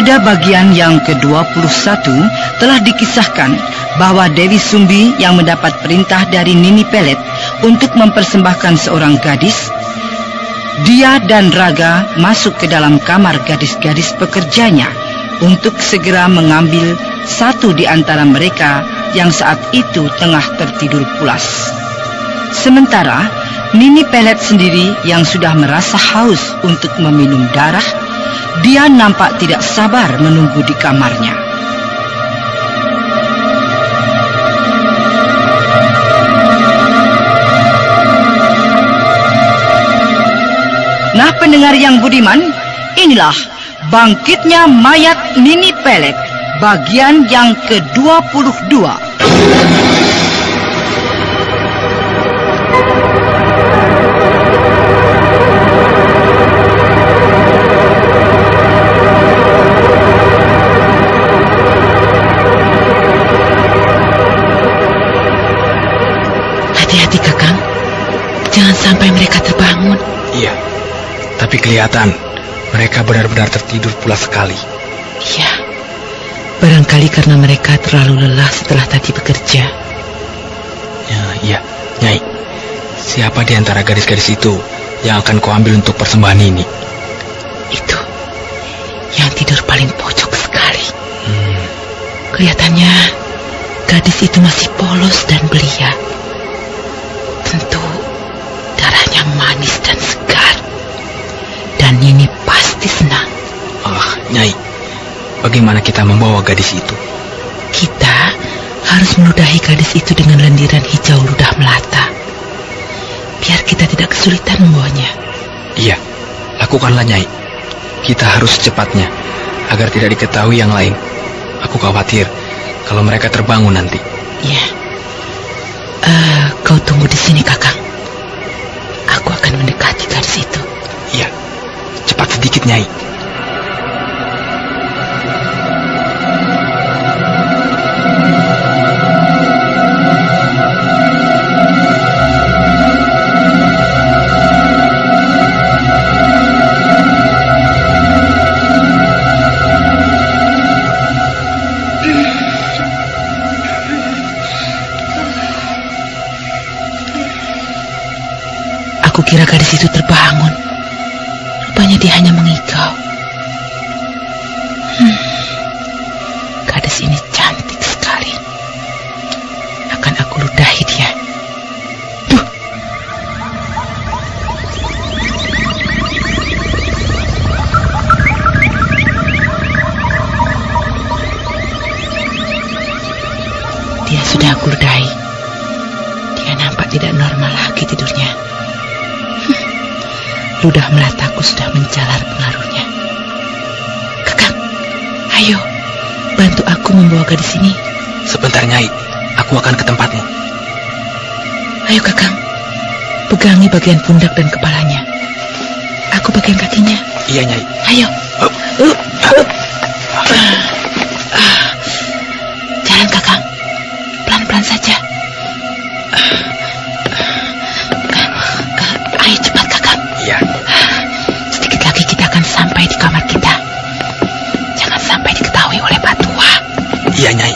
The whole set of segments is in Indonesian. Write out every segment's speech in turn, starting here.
Pada bagian yang ke-21 telah dikisahkan bahwa Dewi Sumbi yang mendapat perintah dari Nini Pelet untuk mempersembahkan seorang gadis, dia dan Raga masuk ke dalam kamar gadis-gadis pekerjanya untuk segera mengambil satu di antara mereka yang saat itu tengah tertidur pulas. Sementara Nini Pelet sendiri yang sudah merasa haus untuk meminum darah, dia nampak tidak sabar menunggu di kamarnya. Nah, pendengar yang budiman, inilah bangkitnya mayat Nini Pelet, bagian yang ke-22. Hati-hati, Kakang. Jangan sampai mereka terbangun. Iya, tapi kelihatan mereka benar-benar tertidur pulas sekali. Iya, barangkali karena mereka terlalu lelah setelah tadi bekerja. Ya, iya, Nyai. Siapa di antara gadis-gadis itu yang akan kau ambil untuk persembahan ini? Itu yang tidur paling pojok sekali. Kelihatannya gadis itu masih polos dan belia. Tentu darahnya manis dan segar. Dan Nini pasti senang. Nyai, bagaimana kita membawa gadis itu? Kita harus meludahi gadis itu dengan lendiran hijau ludah melata, biar kita tidak kesulitan membawanya. Iya, lakukanlah, Nyai. Kita harus secepatnya, agar tidak diketahui yang lain. Aku khawatir kalau mereka terbangun nanti. Iya. Kau tunggu di sini, Kakang. Aku akan mendekati gadis itu. Iya, cepat sedikit, Nyai. Aku kira gadis itu terbangun. Rupanya dia hanya mengigau. Gadis ini cantik sekali. Akan aku ludahi dia. Duh. Dia sudah aku ludahi. Dia nampak tidak normal lagi tidurnya. Ludah melataku sudah menjalar pengaruhnya. Kakang, ayo, bantu aku membawa gadis ini. Sebentar, Nyai. Aku akan ke tempatmu. Ayo, Kakang. Pegangi bagian pundak dan kepalanya. Aku bagian kakinya. Iya, Nyai. Ayo. Jalan, Kakang. Pelan-pelan saja. Ayo cepat, Kakang. Iya. Sedikit lagi kita akan sampai di kamar kita. Jangan sampai diketahui oleh Pak Tua. Iya, Nyai.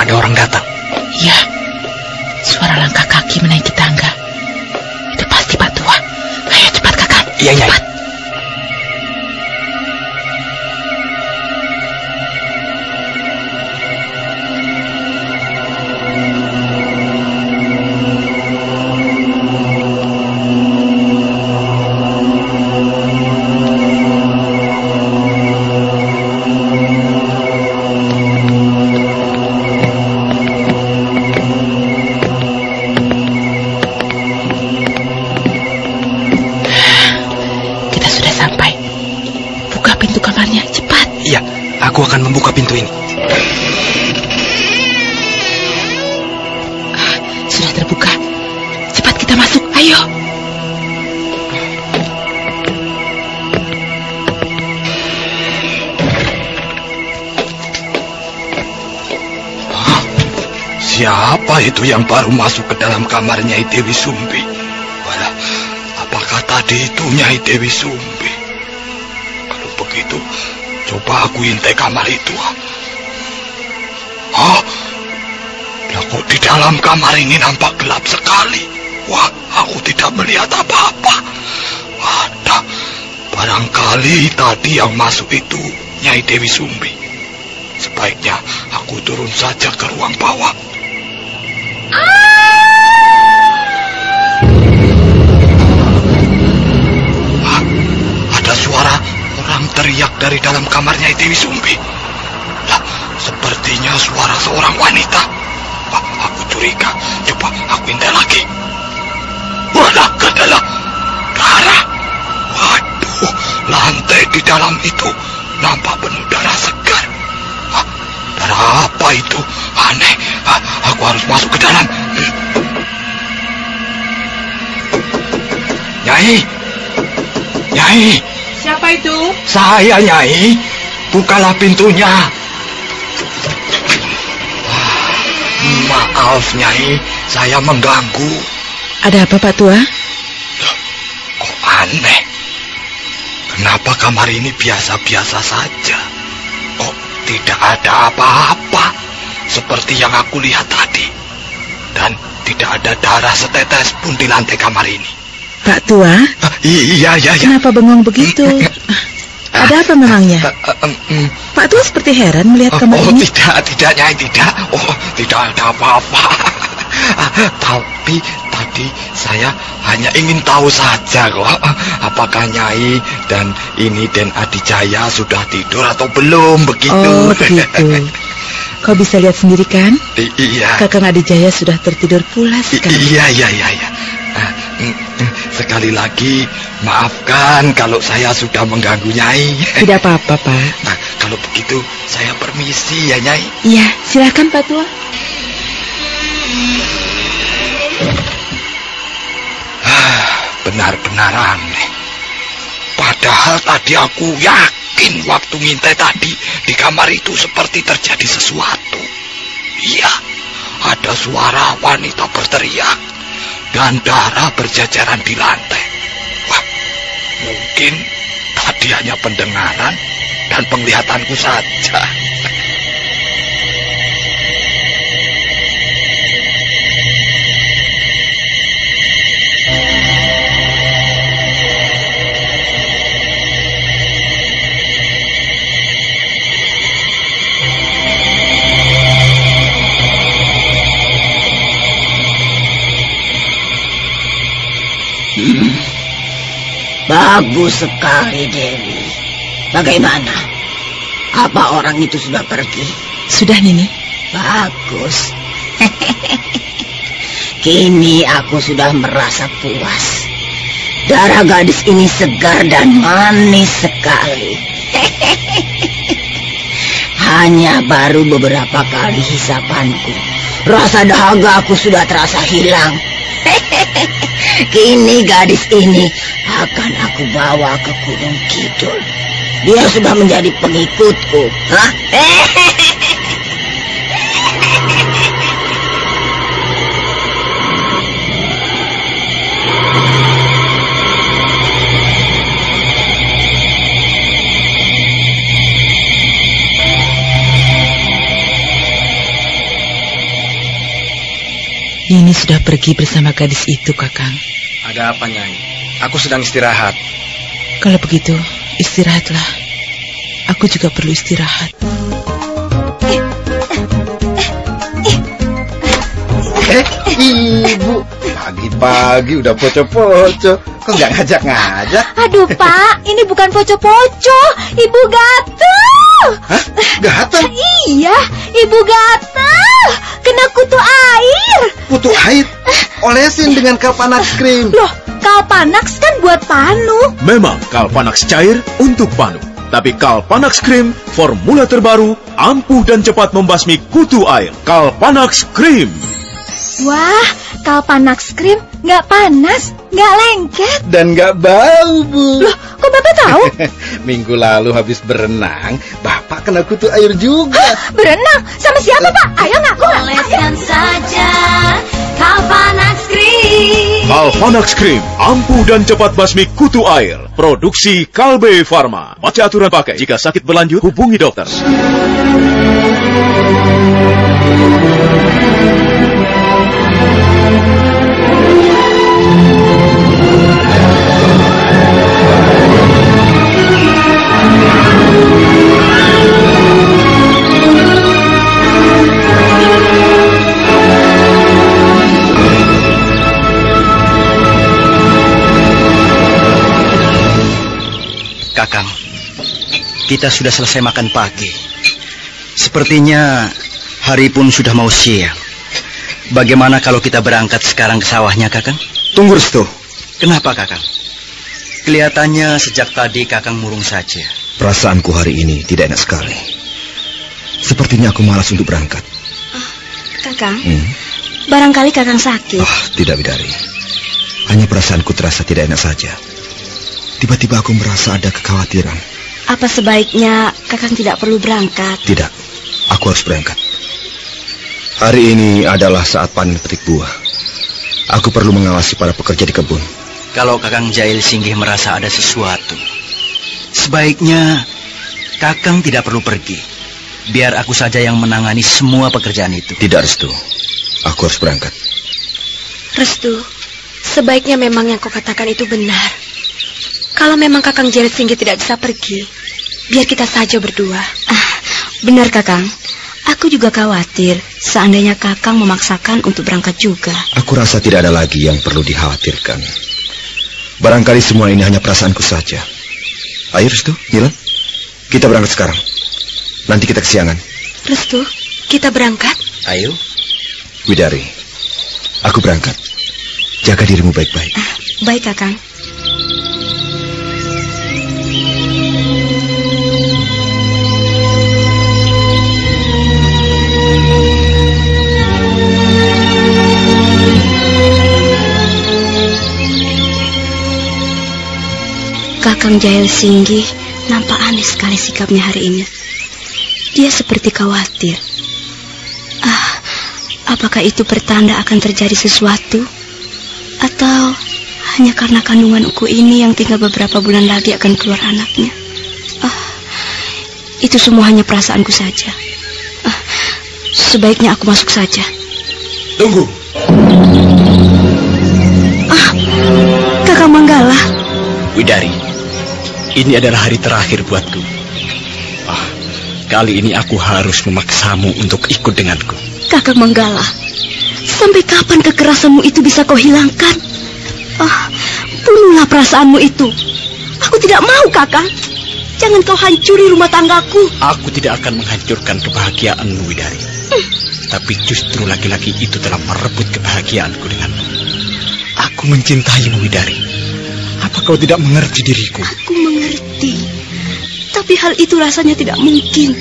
Ada orang datang. Iya, suara langkah kaki menaiki tangga. Itu pasti Pak Tua. Ayo cepat, Kakak. Iya, Nyai. Cepat. Siapa itu yang baru masuk ke dalam kamarnya Dewi Sumbi? Walah, apakah tadi itu Nyai Dewi Sumbi? Kalau begitu, coba aku intai kamar itu. Lah kok di dalam kamar ini nampak gelap sekali? Wah, aku tidak melihat apa-apa. Wadah, barangkali tadi yang masuk itu Nyai Dewi Sumbi. Sebaiknya aku turun saja ke ruang bawah. Ada suara orang teriak dari dalam kamarnya Dewi Sumbi. Lah, sepertinya suara seorang wanita. Wah, aku curiga. Coba aku intai lagi. Walah, adalah darah. Waduh, lantai di dalam itu nampak penuh darah segar. Darah apa itu? Aneh. Aku harus masuk ke dalam. Nyai. Nyai. Siapa itu? Saya, Nyai. Bukalah pintunya. Maaf, Nyai. Saya mengganggu. Ada apa, Pak Tua? Loh, kok aneh? Kenapa kamar ini biasa-biasa saja? Kok tidak ada apa-apa seperti yang aku lihat tadi? Dan tidak ada darah setetes pun di lantai kamar ini. Pak Tua? Iya. Kenapa bengong begitu? Ada apa memangnya? Pak Tua seperti heran melihat kamar ini. Tidak, Nyai, tidak. Tidak ada apa-apa. Tapi tadi saya hanya ingin tahu saja kok, apakah Nyai dan ini Den Adijaya sudah tidur atau belum, begitu. Oh, begitu. Kau bisa lihat sendiri kan? Iya. Kakang Adijaya sudah tertidur pulas kan? Iya. Sekali lagi, maafkan kalau saya sudah mengganggu Nyai. Tidak apa-apa, Pak. Nah, kalau begitu saya permisi ya, Nyai. Iya, silakan Pak Tua. Benar-benar aneh. Padahal tadi aku yakin waktu ngintai tadi di kamar itu seperti terjadi sesuatu. Iya, ada suara wanita berteriak dan darah berjajaran di lantai. Wah, mungkin tadi hanya pendengaran dan penglihatanku saja. Bagus sekali, Dewi. Bagaimana? Apa orang itu sudah pergi? Sudah, Nini. Bagus. Kini aku sudah merasa puas. Darah gadis ini segar dan manis sekali. Hanya baru beberapa kali hisapanku, rasa dahaga aku sudah terasa hilang. Kini gadis ini akan aku bawa ke Gunung Kidul. Dia sudah menjadi pengikutku. Hah? Nini sudah pergi bersama gadis itu, Kakang. Ada apa, Nyai? Aku sedang istirahat. Kalau begitu, istirahatlah. Aku juga perlu istirahat. Ibu, pagi-pagi udah poco-poco. Kok nggak ngajak-ngajak? Aduh, Pak, ini bukan poco-poco. Ibu gatel. Hah? Gatel? Iya, ibu gatel. Kena kutu air. Kutu air? Olesin dengan Kalpanax Cream. Loh, Kalpanax kan buat panu. Memang Kalpanax cair untuk panu. Tapi Kalpanax Cream, formula terbaru, ampuh dan cepat membasmi kutu air. Kalpanax Cream. Wah, Kalpanax Cream nggak panas, nggak lengket. Dan nggak bau, Bu. Loh, kok Bapak tahu? Minggu lalu habis berenang, Bapak kena kutu air juga. Hah, berenang? Sama siapa, Pak? Ayo ngaku. Oleskan saja Kalpanax Cream, ampuh dan cepat basmi kutu air. Produksi Kalbe Farma. Baca aturan pakai. Jika sakit berlanjut, hubungi dokter. Kakang, kita sudah selesai makan pagi. Sepertinya hari pun sudah mau siang. Bagaimana kalau kita berangkat sekarang ke sawahnya, Kakang? Tunggu, Restu. Kenapa, Kakang? Kelihatannya sejak tadi Kakang murung saja. Perasaanku hari ini tidak enak sekali. Sepertinya aku malas untuk berangkat. Kakang, barangkali Kakang sakit. Tidak, Bidari. Hanya perasaanku terasa tidak enak saja. Tiba-tiba aku merasa ada kekhawatiran. Apa sebaiknya Kakang tidak perlu berangkat? Tidak, aku harus berangkat. Hari ini adalah saat panen petik buah. Aku perlu mengawasi para pekerja di kebun. Kalau Kakang Jail Singgih merasa ada sesuatu, sebaiknya Kakang tidak perlu pergi. Biar aku saja yang menangani semua pekerjaan itu. Tidak, Restu. Aku harus berangkat. Restu, sebaiknya memang yang kau katakan itu benar. Kalau memang Kakang Jail Singgih tidak bisa pergi, biar kita saja berdua. Benar, Kakang. Aku juga khawatir seandainya Kakang memaksakan untuk berangkat juga. Aku rasa tidak ada lagi yang perlu dikhawatirkan. Barangkali semua ini hanya perasaanku saja. Ayo, Restu, Nilan. Kita berangkat sekarang. Nanti kita kesiangan. Restu, kita berangkat? Ayo. Widari, aku berangkat. Jaga dirimu baik-baik. Baik, Kakang. Kakang Jail Singgih nampak aneh sekali sikapnya hari ini. Dia seperti khawatir. Apakah itu pertanda akan terjadi sesuatu? Atau hanya karena kandunganku ini yang tinggal beberapa bulan lagi akan keluar anaknya? Itu semua hanya perasaanku saja. Sebaiknya aku masuk saja. Tunggu. Kakang Manggala. Widari, ini adalah hari terakhir buatku. Kali ini aku harus memaksamu untuk ikut denganku. Kakang Manggala, sampai kapan kekerasanmu itu bisa kau hilangkan? Bunuhlah perasaanmu itu. Aku tidak mau, Kakang. Jangan kau hancuri rumah tanggaku. Aku tidak akan menghancurkan kebahagiaanmu, Widari. Tapi justru laki-laki itu telah merebut kebahagiaanku denganmu. Aku mencintaimu, Widari. Apa kau tidak mengerti diriku? Aku mengerti. Tapi hal itu rasanya tidak mungkin.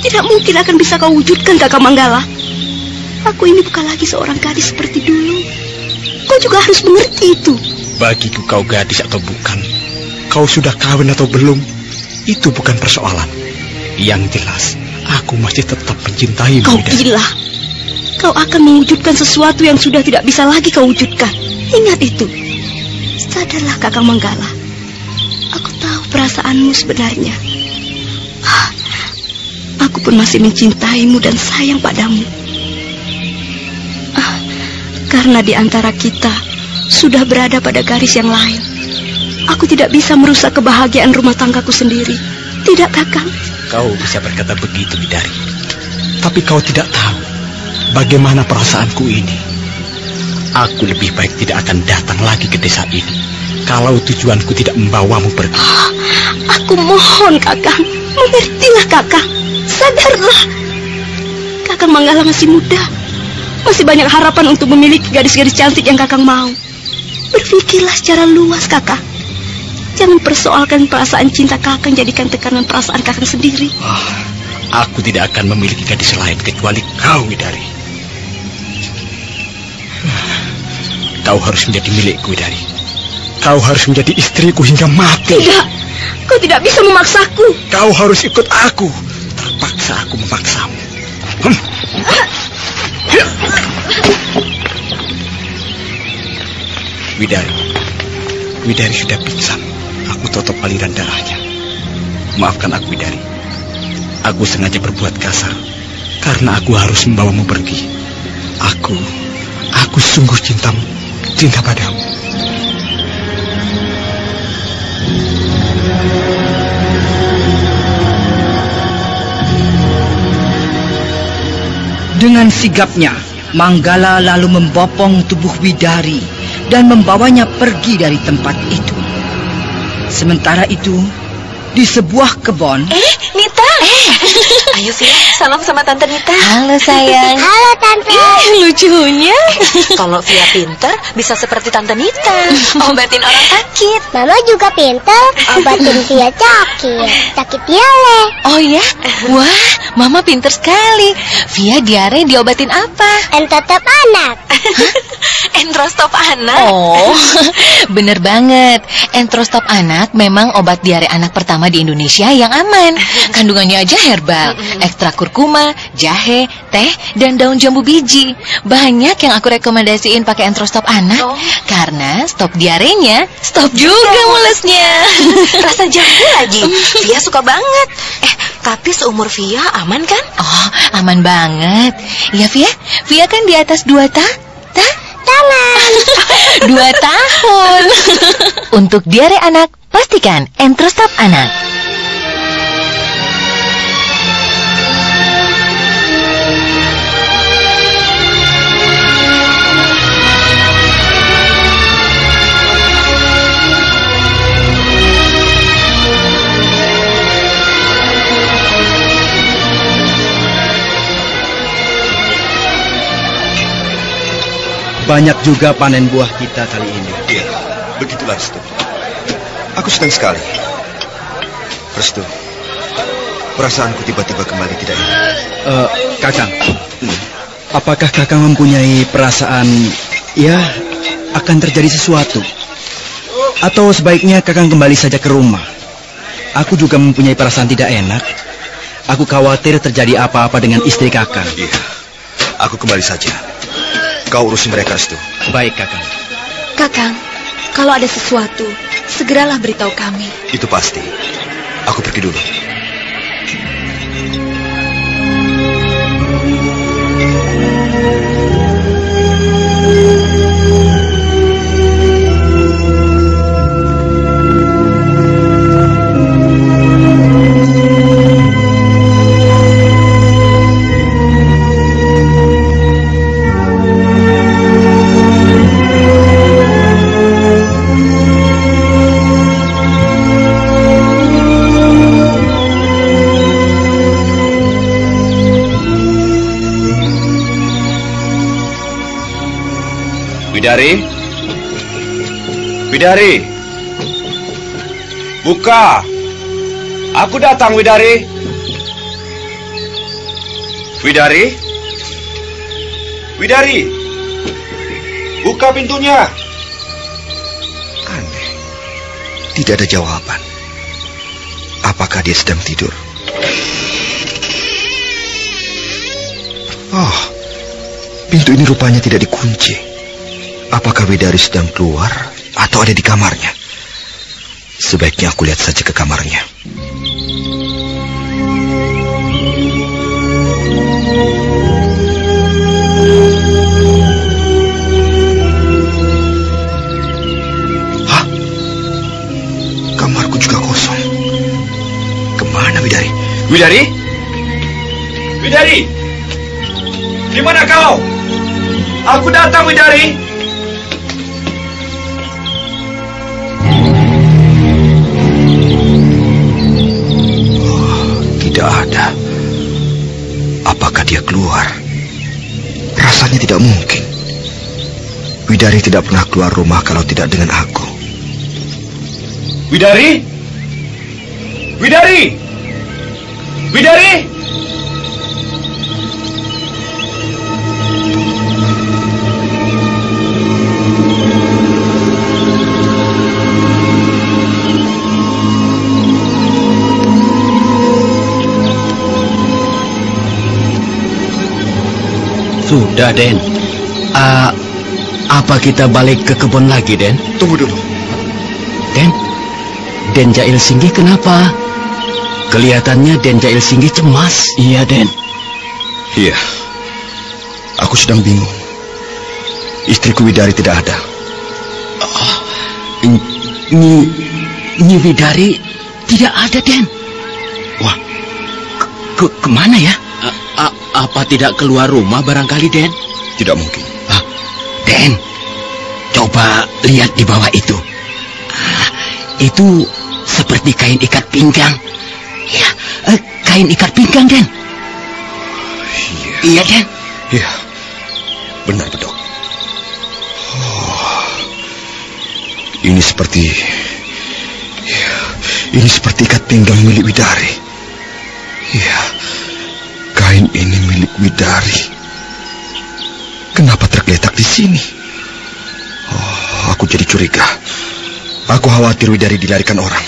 Tidak mungkin akan bisa kau wujudkan, Kakang Manggala. Aku ini bukan lagi seorang gadis seperti dulu. Kau juga harus mengerti itu. Bagiku kau gadis atau bukan, kau sudah kawin atau belum, itu bukan persoalan. Yang jelas, aku masih tetap mencintaimu. Kau gila. Kau akan mewujudkan sesuatu yang sudah tidak bisa lagi kau wujudkan. Ingat itu. Sadarlah, Kakang Manggala. Aku tahu perasaanmu sebenarnya. Aku pun masih mencintaimu dan sayang padamu. Karena di antara kita sudah berada pada garis yang lain. Aku tidak bisa merusak kebahagiaan rumah tanggaku sendiri. Tidak, Kakang? Kau bisa berkata begitu, Widari. Tapi kau tidak tahu bagaimana perasaanku ini. Aku lebih baik tidak akan datang lagi ke desa ini kalau tujuanku tidak membawamu pergi. Aku mohon, Kakang. Mengertilah, Kakang. Sadarlah. Kakang Manggala masih muda. Masih banyak harapan untuk memiliki gadis-gadis cantik yang Kakang mau. Berpikirlah secara luas, Kakang. Jangan persoalkan perasaan cinta Kakang, jadikan tekanan perasaan Kakang sendiri. Aku tidak akan memiliki gadis lain kecuali kau, Widari. Kau harus menjadi milikku, Widari. Kau harus menjadi istriku hingga mati. Tidak, kau tidak bisa memaksaku. Kau harus ikut aku. Terpaksa aku memaksamu. Widari sudah pingsan. Aku tutup aliran darahnya. Maafkan aku, Widari. Aku sengaja berbuat kasar karena aku harus membawamu pergi. Aku sungguh cinta padamu. Dengan sigapnya, Manggala lalu membopong tubuh Widari dan membawanya pergi dari tempat itu. Sementara itu, di sebuah kebun... Nita! Ayo Via, salam sama Tante Nita. Halo sayang. Halo Tante. Lucunya. Kalau Via pinter, bisa seperti Tante Nita. Obatin orang sakit. Mama juga pinter, obatin Via sakit diare. Oh ya? Wah, Mama pinter sekali. Via diare diobatin apa? Entrostop anak. Entrostop anak? Oh, bener banget. Entrostop anak memang obat diare anak pertama di Indonesia yang aman. Kandungannya aja herbal, ekstra kurkuma, jahe, teh, dan daun jambu biji. Banyak yang aku rekomendasiin pakai Entrostop anak. Karena stop diarenya, stop juga mulesnya. Rasa jambu lagi. Via suka banget. Tapi seumur Via aman kan? Oh, aman banget. Ya Via, Via kan di atas 2 tangan. 2 tahun. Untuk diare anak, pastikan Entrostop anak. Banyak juga panen buah kita kali ini. Iya, begitulah Restu. Aku senang sekali. Restu, perasaanku tiba-tiba kembali tidak enak. Kakang, apakah Kakang mempunyai perasaan, ya, akan terjadi sesuatu? Atau sebaiknya Kakang kembali saja ke rumah? Aku juga mempunyai perasaan tidak enak. Aku khawatir terjadi apa-apa dengan istri Kakang. Iya, aku kembali saja. Kau urusi mereka, Restu. Baik, Kakang. Kakang, kalau ada sesuatu, segeralah beritahu kami. Itu pasti. Aku pergi dulu. Widari, buka. Aku datang, Widari. Widari, buka pintunya. Aneh, tidak ada jawaban. Apakah dia sedang tidur? Oh, pintu ini rupanya tidak dikunci. Apakah Widari sedang keluar atau ada di kamarnya? Sebaiknya aku lihat saja ke kamarnya. Hah? Kamarku juga kosong. Kemana Widari? Widari! Di mana kau? Aku datang, Widari! Tidak ada. Apakah dia keluar? Rasanya tidak mungkin. Widari tidak pernah keluar rumah kalau tidak dengan aku. Widari! Sudah, Den. Apa kita balik ke kebun lagi, Den? Tunggu dulu. Den Jail Singgih kenapa? Kelihatannya Den Jail Singgih cemas. Iya, Den. Iya. Aku sedang bingung. Istriku Widari tidak ada. Nyi Widari tidak ada, Den. Wah, kemana ya? Apa tidak keluar rumah barangkali, Den? Tidak mungkin. Den, coba lihat di bawah itu. Itu seperti kain ikat pinggang. Ya, kain ikat pinggang, Den. Iya, Den. Iya, benar, Bedok. Ini seperti ikat pinggang milik Widari. Iya, kain ini milik Widari. Kenapa tergeletak di sini? Aku jadi curiga. Aku khawatir Widari dilarikan orang.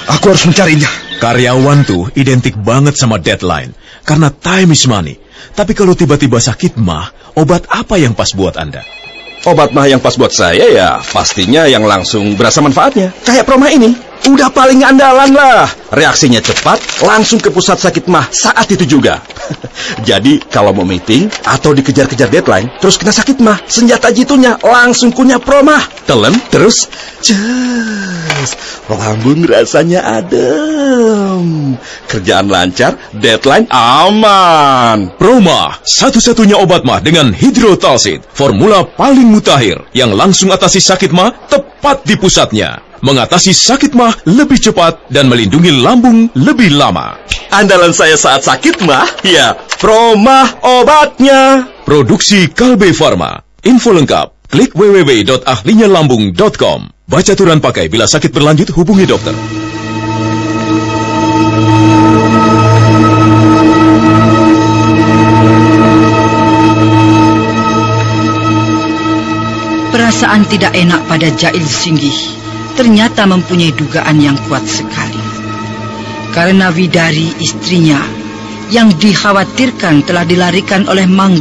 Aku harus mencarinya. Karyawan tuh identik banget sama deadline, karena time is money. Tapi kalau tiba-tiba sakit mah, obat apa yang pas buat Anda? Obat mah yang pas buat saya ya pastinya yang langsung berasa manfaatnya. Kayak Proma ini, udah paling andalan lah. Reaksinya cepat, langsung ke pusat sakit mah saat itu juga. Jadi kalau mau meeting atau dikejar-kejar deadline, terus kena sakit mah, senjata jitunya langsung punya Proma. Telan, terus ces, lambung rasanya adem. Kerjaan lancar, deadline aman. Proma, satu-satunya obat mah dengan hidrotalsid, formula paling mutakhir yang langsung atasi sakit mah tepat di pusatnya. Mengatasi sakit mah lebih cepat dan melindungi lambung lebih lama. Andalan saya saat sakit mah, ya Proma obatnya. Produksi Kalbe Farma. Info lengkap, klik www.ahlinyalambung.com. Baca aturan pakai, bila sakit berlanjut hubungi dokter. Perasaan tidak enak pada Jail Singgih ternyata mempunyai dugaan yang kuat sekali. Karena Widari, istrinya, yang dikhawatirkan telah dilarikan oleh Mangga